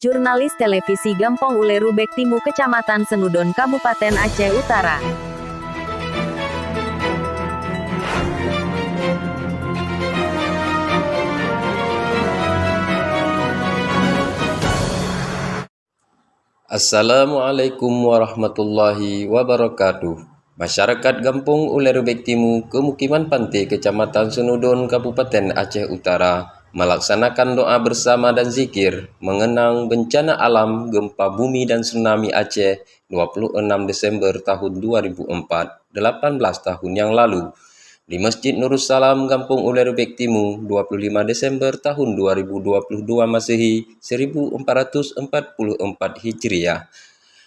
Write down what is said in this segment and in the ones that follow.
Jurnalis televisi Gampong Uleru Bektimu Kecamatan Senudon Kabupaten Aceh Utara. Assalamualaikum warahmatullahi wabarakatuh. Masyarakat Gampong Uleru Bektimu, Kemukiman Pantai, Kecamatan Senudon, Kabupaten Aceh Utara melaksanakan doa bersama dan zikir mengenang bencana alam gempa bumi dan tsunami Aceh 26 Desember tahun 2004, 18 tahun yang lalu di Masjid Nurussalam Gampong Uleru Bektimu 25 Desember tahun 2022 Masehi 1444 Hijriah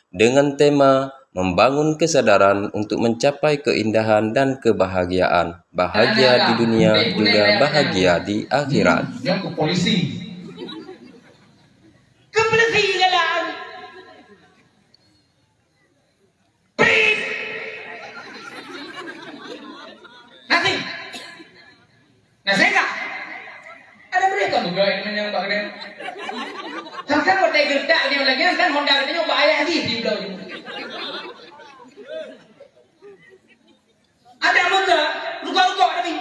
dengan tema membangun kesadaran untuk mencapai keindahan dan kebahagiaan, bahagia di dunia juga bahagia di akhirat. Yang ke polisi jalan nasi enggak ada mereka juga yang bang dia kan Honda gerdak dia lagi kan Honda dia nyoba ayah di bilang ada muda luka-luka tadi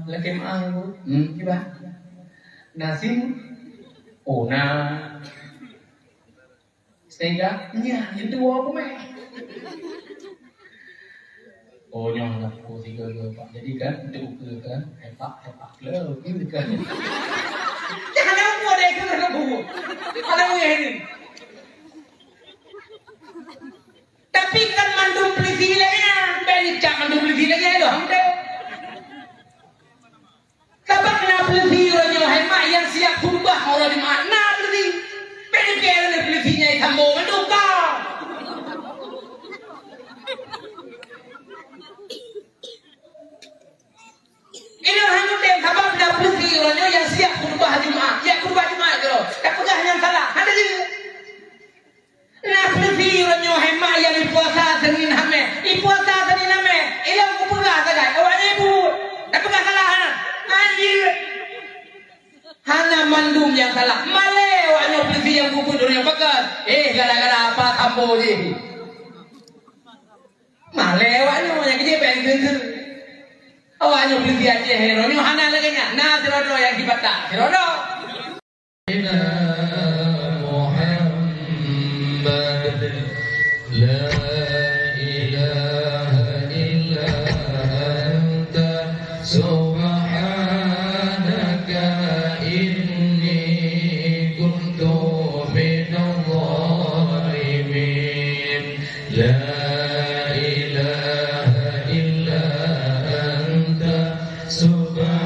lagi mah kiba nasi na sehingga itu apa meh nyong aku tiga pak jadi kan itu kan hepak lo gitu kan jangan aku ada yang kena buku ada yang tapi kan mandum privilege-nya banyak mandum privilege-nya doang deh tabak na privilege-nya hemat yang siap berubah orang di mana berarti banyak privilege-nya tambah menduka ini hanya dem sabab na privilege-nya yang siap berubah Jumat ya berubah Jumat gitu tak pegah yang salah ada juga nah privilege-nya hemat yang puasa Senin hame puasa Senin hame ilang ku pegah saja awaknya ibu tak pegah salah anjir hanya mandum yang salah male awaknya privilege yang kuku dunia pekat gara-gara apa tambo ni male awaknya yang gede pengen awaknya privilege aja hero ni hana lagi nya nah serodo yang dibata serodo لا إله إلا أنت سبحانك إني كنت من الظالمين لا إله إلا أنت سبحانك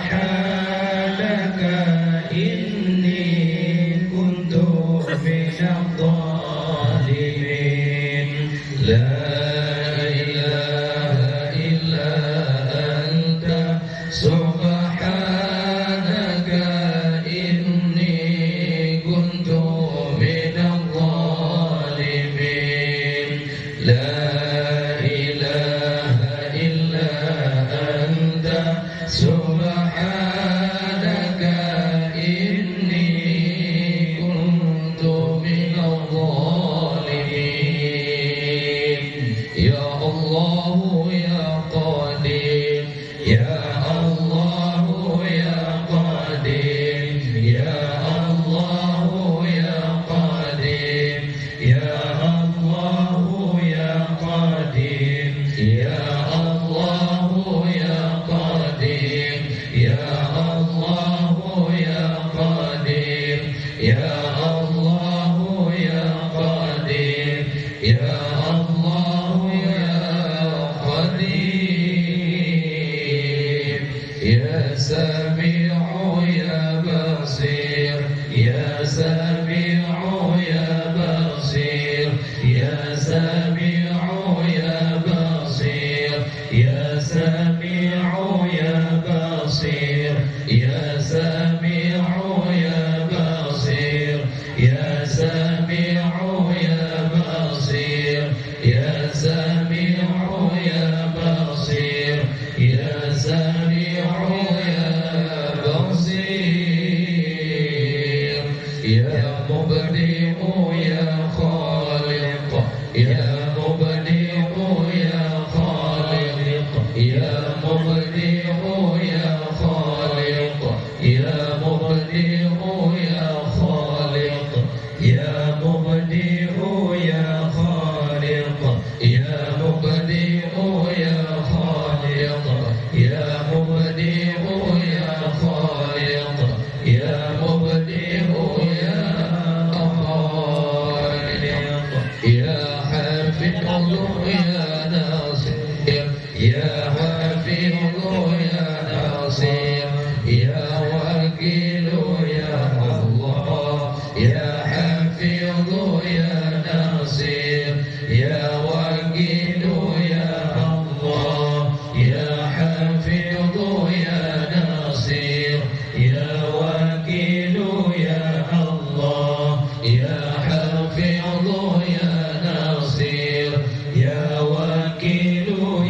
إني كنت من الظالمين لا إله إلا أنت سبحانك إني كنت من الظالمين لا إله إلا أنت سبحانك إني كنت من الظالمين يا الله يا قدير يا الله يا قدير يا الله يا قدير يا الله يا قدير يا الله يا قدير يا الله يا قدير يا الله يا قدير يا الله يا قدير يا سميع يا بصير يا سميع يا بصير يا سميع يا بصير يا سميع يا بصير يا سميع يا بصير يا مبدئ يا خالق يا مبدئ يا خالق يا مبدئ يا خالق يا مبدئ يا خالق يا مبدئ يا خالق يا مبدئ يا خالق يا مبدئ يا خالق يا مبدئ يا خالق يا حافظ يا ناصر يا حافظ يا ناصر يا وكيل يا الله يا حافظ يا ناصر يا وكيل يا الله يا حافظ يا ناصر يا وكيل يا الله يا حافظ يا ناصر يا وكيل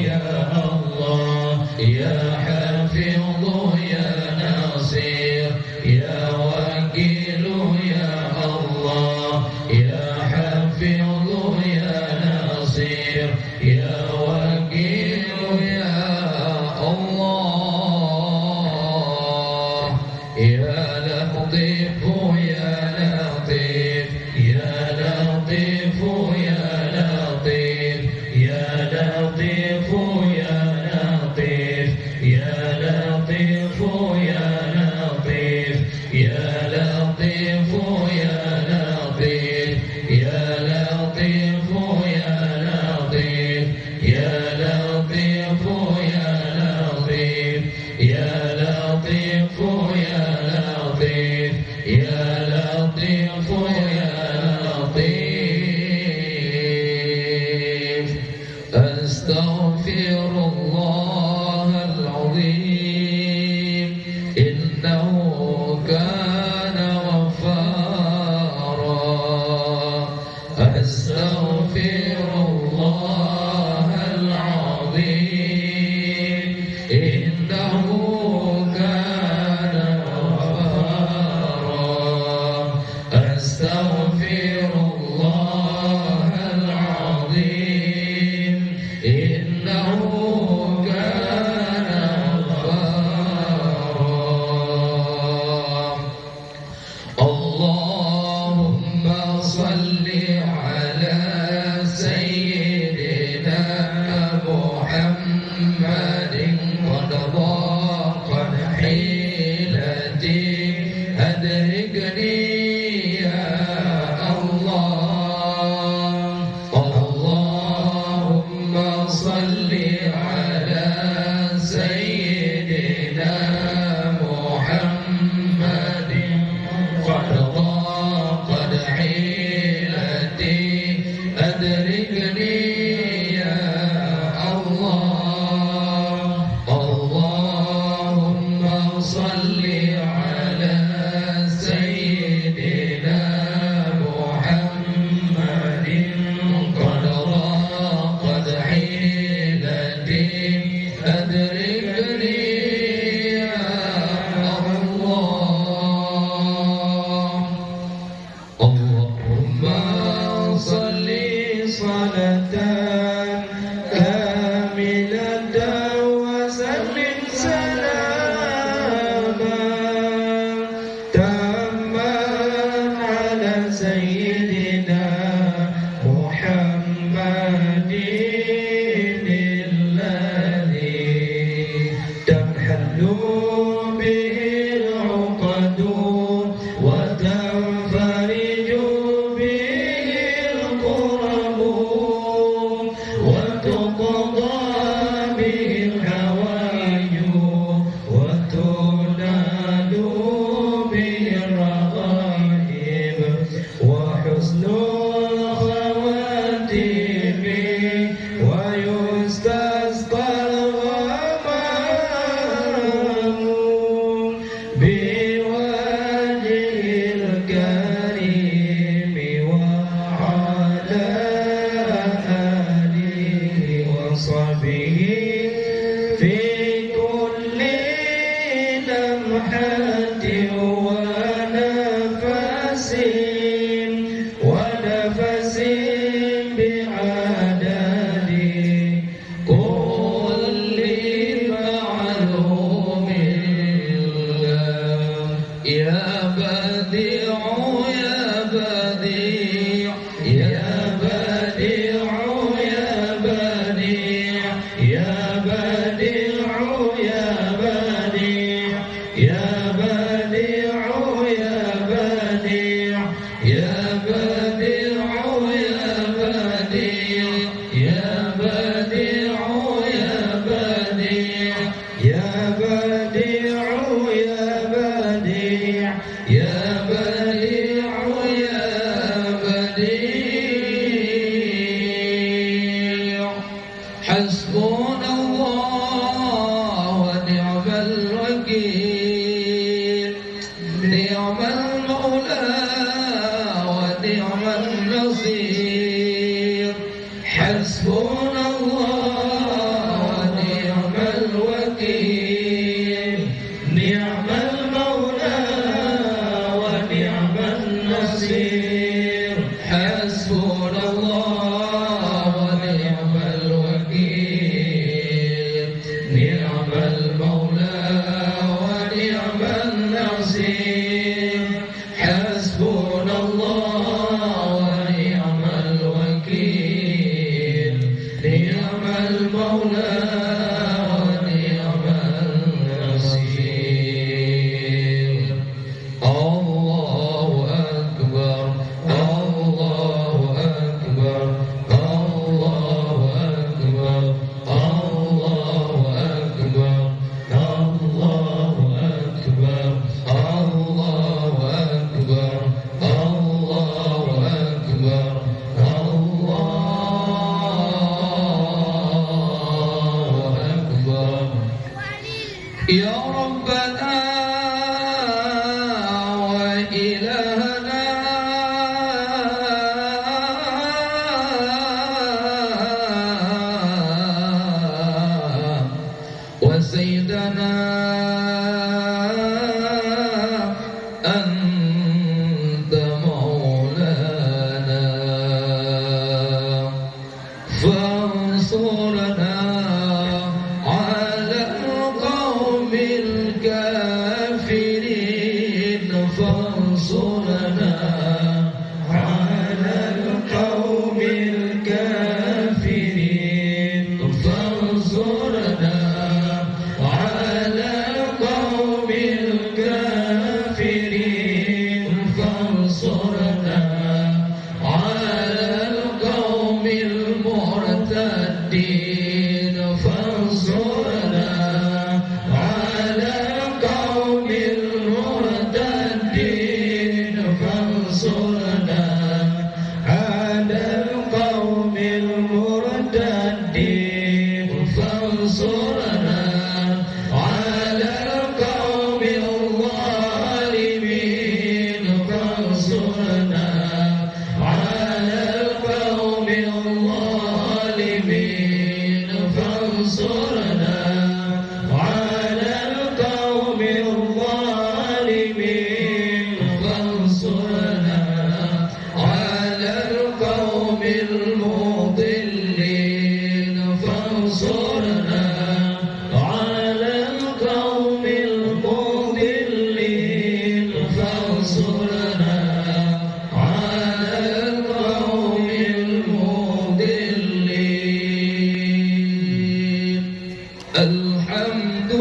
يا الله يا حافظ يا ناصر يا وكيل يا الله يا حافظ يا ناصر يا وكيل يا الله يا لطيف يا لطيف يا لطيف يا لطيف يا لطيف يا لطيف يا لطيف يا لطيف يا لطيف يا لطيف يا لطيف يا لطيف يا لطيف يا لطيف يا لطيف يا لطيف يا لطيف يا لطيف أستغفر الله العظيم إنه كان غفارا أستغفر الله العظيم إنه كان غفارا أستغفر الله العظيم إنه كان غفارا اللهم صل على سيدنا محمد قد ضاقت حيلتي أدركني يا الله اللهم صل على سيدنا محمد قد ضاقت بديع يا بديع يا بديع يا بديع يا بديع يا بديع يا بديع يا بديع يا بديع يا بديع يا بديع يا بديع يا بديع يا بديع يا بديع يا بديع حسبنا الله ونعم الوكيل نعم المولى ونعم النصير حسبنا الله ونعم الوكيل نعم المولى ونعم النصير حسبنا الله ونعم الوكيل نعم المولى ونعم النصير حسبنا الله ونعم الوكيل نعم المولى ونعم النصير الله أكبر الله أكبر الله أكبر الله أكبر الله أكبر الله أكبر الله أكبر الله أكبر يا ربنا وإلهنا وسيدنا أنت مولانا فانصرنا على القوم الكافرين فانصرنا على القوم الكافرين فانصرنا على القوم الكافرين فانصرنا على القوم المرتدين فانصرنا على القوم المرتدين فانصرنا على القوم المرتدين فانصرنا على القوم الظالمين فانصرنا على القوم الظالمين فانصرنا على القوم الظالمين فانصرنا على القوم المضلين فانصرنا على القوم المضلين فانصرنا على القوم المضلين الحمد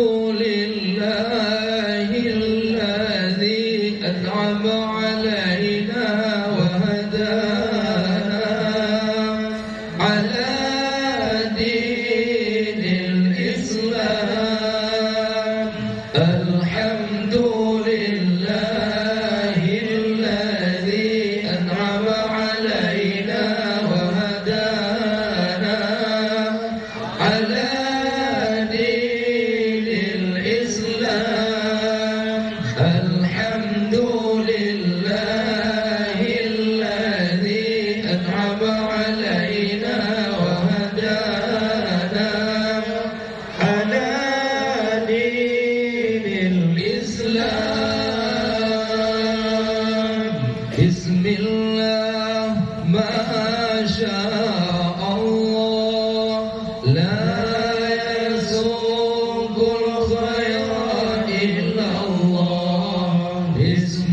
لله الذي أنعم علينا وهدانا على دين الإسلام الحمد لله الذي أنعم علينا وهدانا على دين الإسلام الحمد لله الذي أنعم علينا وهدانا على دين الإسلام بسم الله ما شاء الله لا يسوق الخير إلا الله بسم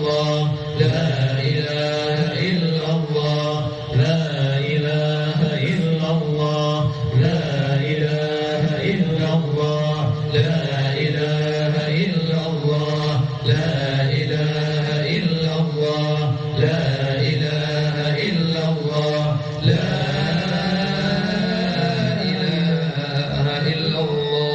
الله لا إله إلا الله لا إله إلا الله لا إله إلا الله لا إله إلا الله لا إله إلا الله لا إله إلا الله لا إله إلا الله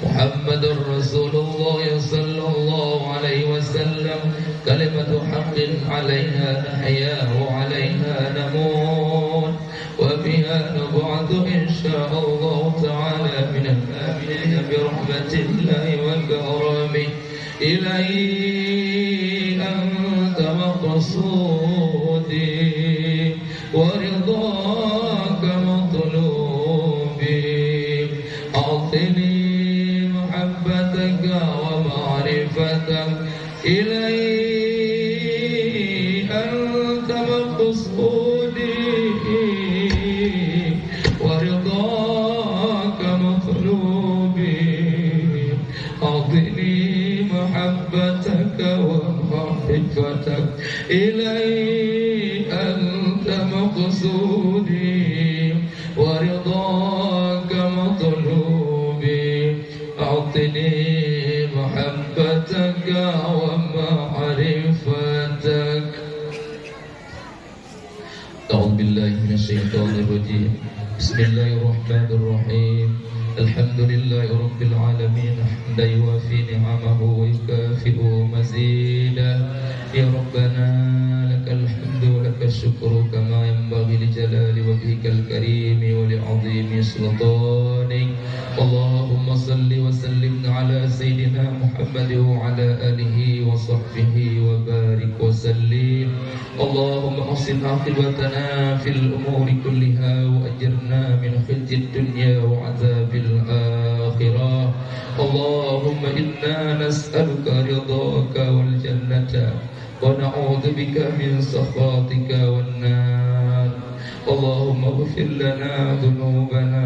محمد رسول الله صلى الله عليه وسلم كلمة حق عليها نحيا وعليها نموت وبها نبعث إن شاء الله تعالى من الآمنين برحمة الله وكرمه إليه أنت مقصودي ورضاك مطلوبي أعطني محبتك ومعرفتك إليه أنت مقصودي ورضاك مطلوبي أعطني محبتك ومعرفتك إليه أنت مقصودي ورضاك مطلوبي أعطني محبتك ومعرفتك أعوذ بالله من الشيطان الرجيم بسم الله الرحمن الرحيم الحمد لله رب العالمين حمدا يوافي نعمه ويكافئ مزيدا يا ربنا لك الحمد ولك الشكر كما ينبغي لجلال وجهك الكريم ولعظيم سلطانك اللهم صل وسلم على سيدنا محمد وعلى آله وصحبه وبارك وسلم اللهم أحسن عاقبتنا في الأمور كلها وأجرنا من خزي الدنيا وعذاب الآخرة اللهم إنا نسألك رضاك والجنة ونعوذ بك من سخطك والنار اللهم اغفر لنا ذنوبنا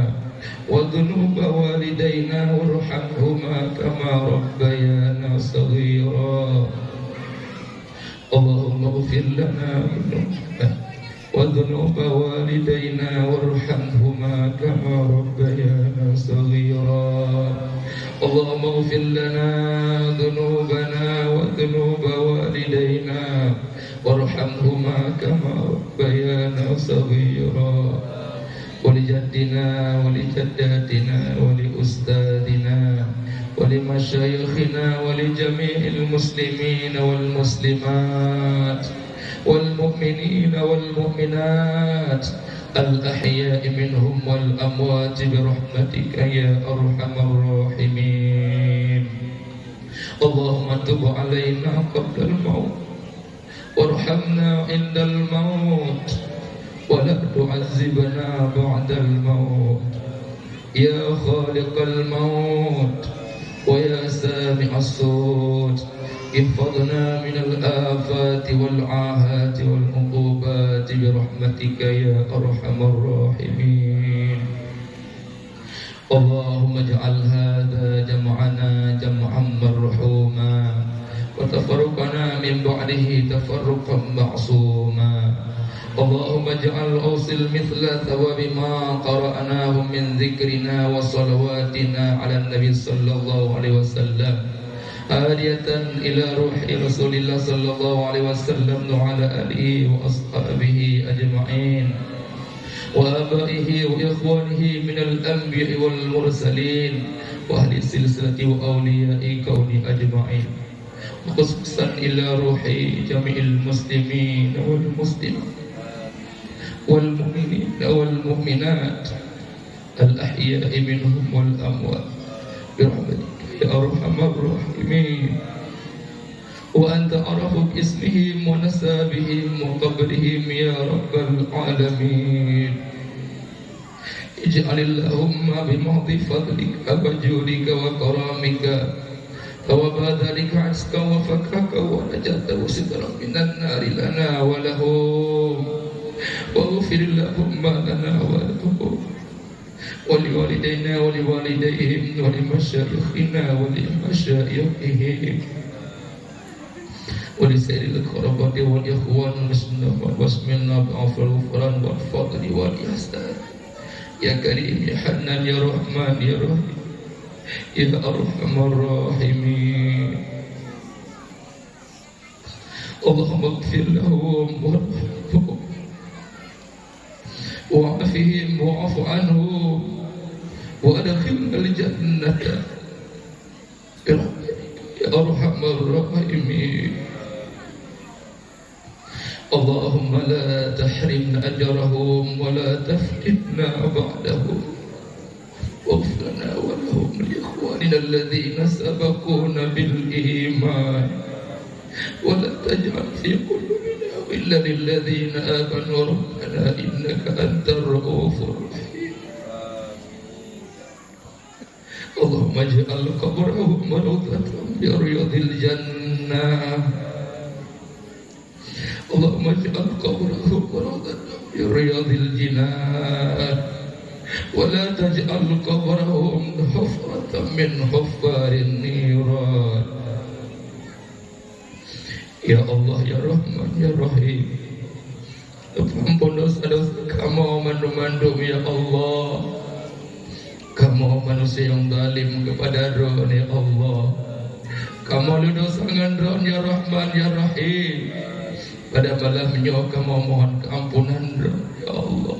وذنوب والدينا وارحمهما كما ربيانا صغيرا اللهم اغفر لنا ذنوبنا وذنوب والدينا وارحمهما كما ربيانا صغيرا اللهم اغفر لنا ذنوبنا وذنوب والدينا وارحمهما كما ربيانا صغيرا ولجدنا ولجداتنا ولأستاذنا ولمشايخنا ولجميع المسلمين والمسلمات والمؤمنين والمؤمنات الأحياء منهم والأموات برحمتك يا أرحم الراحمين اللهم تب علينا قبل الموت وارحمنا عند الموت ولا تعذبنا بعد الموت يا خالق الموت ويا سامع الصوت احفظنا من الآفات والعاهات والعقوبات برحمتك يا أرحم الراحمين اللهم اجعل هذا جمعنا جمعا مرحوما وتفرقنا من بعده تفرقا معصوما اللهم اجعل أوصل مثل ثواب ما قرأناه من ذكرنا وصلواتنا على النبي صلى الله عليه وسلم هادية إلى روح رسول الله صلى الله عليه وسلم وعلى آله وأصحابه أجمعين وآبائه وإخوانه من الأنبياء والمرسلين وأهل السلسلة وأولياء كون أجمعين خصوصا إلى روح جميع المسلمين والمسلمات والمؤمنين والمؤمنات الأحياء منهم والأموات برحمتك يا أرحم الراحمين وأنت أعرف باسمهم ونسابهم وقبرهم يا رب العالمين اجعل اللهم بمحض فضلك وجودك وكرامك ثواب ذلك عزك وفكرك ونجاة وسترا من النار لنا ولهم واغفر اللهم لنا ولهم ولوالدينا ولوالديهم ولمشايخنا ولمشايخهم ولسائر القرابة والإخوان واسمنا بعفو الغفران والفضل والإحسان يا كريم يا حنان يا رحمن يا رحيم يا أرحم الراحمين. اللهم اغفر لهم وارحمهم وعافهم واعف عنهم وادخلنا الجنة برحمتك يا أرحم الراحمين. اللهم لا تحرمنا أجرهم ولا تفتنا بعدهم واغفر لنا ولهم لإخواننا الذين سبقونا بالإيمان ولا تجعل في قلوبنا غلا للذين آمنوا ربنا إنك أنت الرؤوف الرحيم. اللهم اجعل قبرهم روضة من رياض الجنة. اللهم اجعل قبرهم روضة من رياض الجنان ولا تجعل قبرهم حفرة من حفار النيران. Ya Allah, Ya Rahman, Ya Rahim, ampun dosa-dosa kamu mandu-mandu, Ya Allah. Kamu manusia yang zalim kepada roh, Ya Allah. Kamu ludo sangan roh, Ya Rahman, Ya Rahim. Pada malamnya kamu mohon keampunan roh, Ya Allah.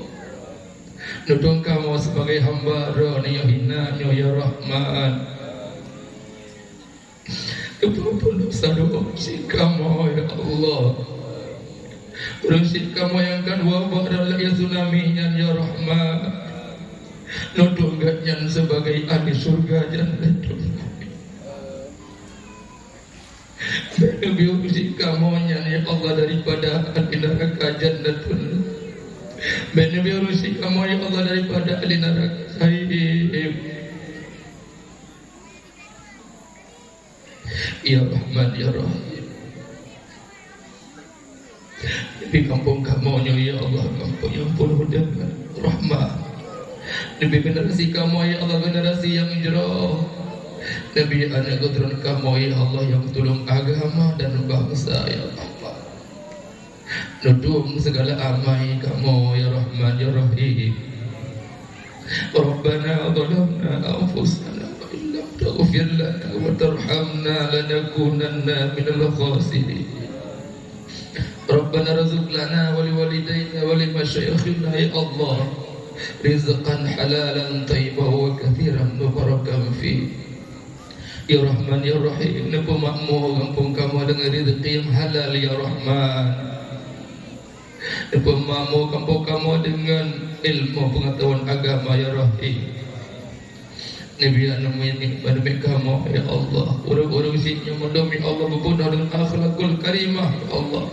Nudung kamu sebagai hamba roh, Ya hinanya, Ya Rahman. Ampun dosa-dosa kamu, Ya Allah. Rusik kamu yang kan wabah adalah ya tsunami-nya, Ya Rahman. Nudunggatnya sebagai ahli surga jannatul. Nabi rusik kamu ya Allah daripada ahli neraka jannatul. Nabi rusik kamu ya Allah daripada ahli neraka sa'ib. Ya Rahman, Ya Rahim. Di kampung kamu ya Allah, kampung yang penuh dengan rahmat. Nabi generasi kamu ya Allah, generasi yang hijrah. Nabi anak keturunan kamu ya Allah yang tolong agama dan bangsa ya Allah. Nudung segala amai kamu ya Rahman, Ya Rahim. Rabbana zalamna anfusana تغفر لنا وترحمنا لنكونن من الخاسرين. ربنا رزق لنا ولوالدينا ولمشايخنا يا الله رزقا حلالا طيبا وكثيرا مباركا فيه. Ya Rahman, Ya Rahim, Nabi makmur kampung kamu dengan rezeki yang halal, Ya Rahman. Nabi makmur kampung kamu dengan ilmu pengetahuan agama, Ya Rahim. Nabi namanya pada kamu ya Allah. Orang-orang isinya mendomi Allah berpenuh dengan akhlakul karimah ya Allah.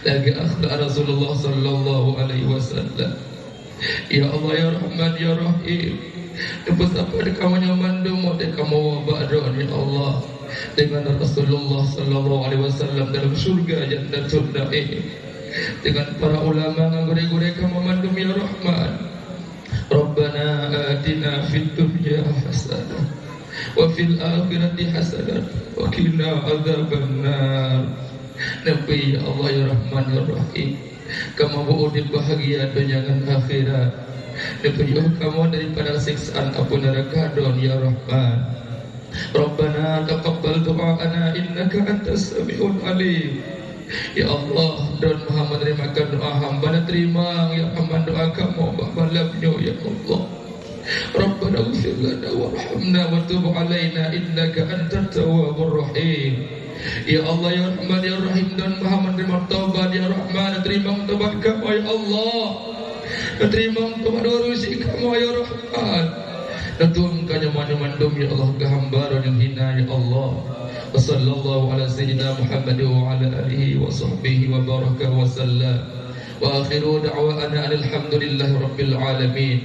Lagi akhlak Rasulullah sallallahu alaihi wasallam. Ya Allah, Ya Rahman, Ya Rahim. Lepas apa kamu nyamandum dan kamu ba'dun ya Allah dengan Rasulullah sallallahu alaihi wasallam dalam surga jannatul na'im. Dengan para ulama ngore-ngore kamu mandum ya Rahman. Rabbana atina fid dunya hasanah wa fil akhirati hasanah wa qina adzabannar. Nabi ya Allah, Ya Rahman, Ya Rahim, kamu beri bahagia dunia dan akhirat. Nabi kamu daripada siksaan api neraka don ya Rahman. Rabbana taqabbal du'ana innaka antas samiul alim. Ya Allah, dan Maha menerimakan doa hamba dan terima ya Rahman doa kamu malamnya ya Allah. Rabbana ighfir lana warhamna wa tub alaina innaka antat tawwabur rahim. Ya Allah, Ya Rahman, Ya Rahim, dan Maha menerima taubat ya Rahman, terima taubat kamu ya Allah. Terima taubat urusi kamu ya Rahman. Dan Tuhan kanya mandum ya Allah ke hamba yang hina ya Allah. وصلى الله على سيدنا محمد وعلى آله وصحبه وبارك وسلم وآخر دعوانا أن الحمد لله رب العالمين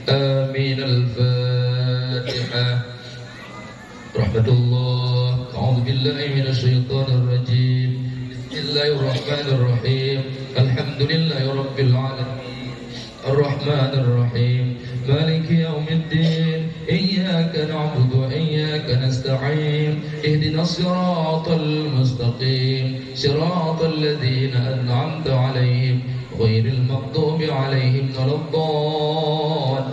آمين. الفاتحة. رحمة الله. أعوذ بالله من الشيطان الرجيم. بسم الله الرحمن الرحيم. الحمد لله رب العالمين الرحمن الرحيم مالك يوم الدين إياك نعبد وإياك نستعين نستعين اهدنا الصراط المستقيم صراط الذين أنعمت عليهم غير المغضوب عليهم ولا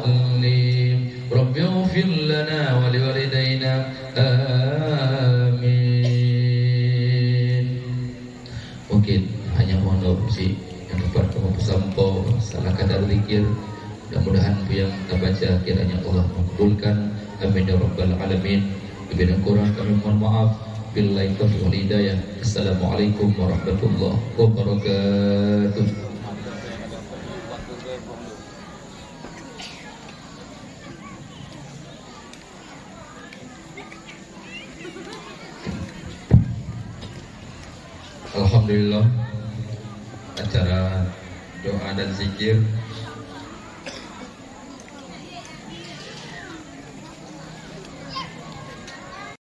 الضالين رب اغفر لنا ولوالدينا آمين. Mungkin hanya mohon doa si yang dapat kamu pesampau salah kata zikir. Mudah-mudahan apa yang kita baca kiranya Allah makbulkan. Amin ya rabbal alamin. Bila kurang kami mohon maaf. Billahi taufiq wal hidayah. Assalamualaikum warahmatullahi wabarakatuh. Alhamdulillah, acara doa dan zikir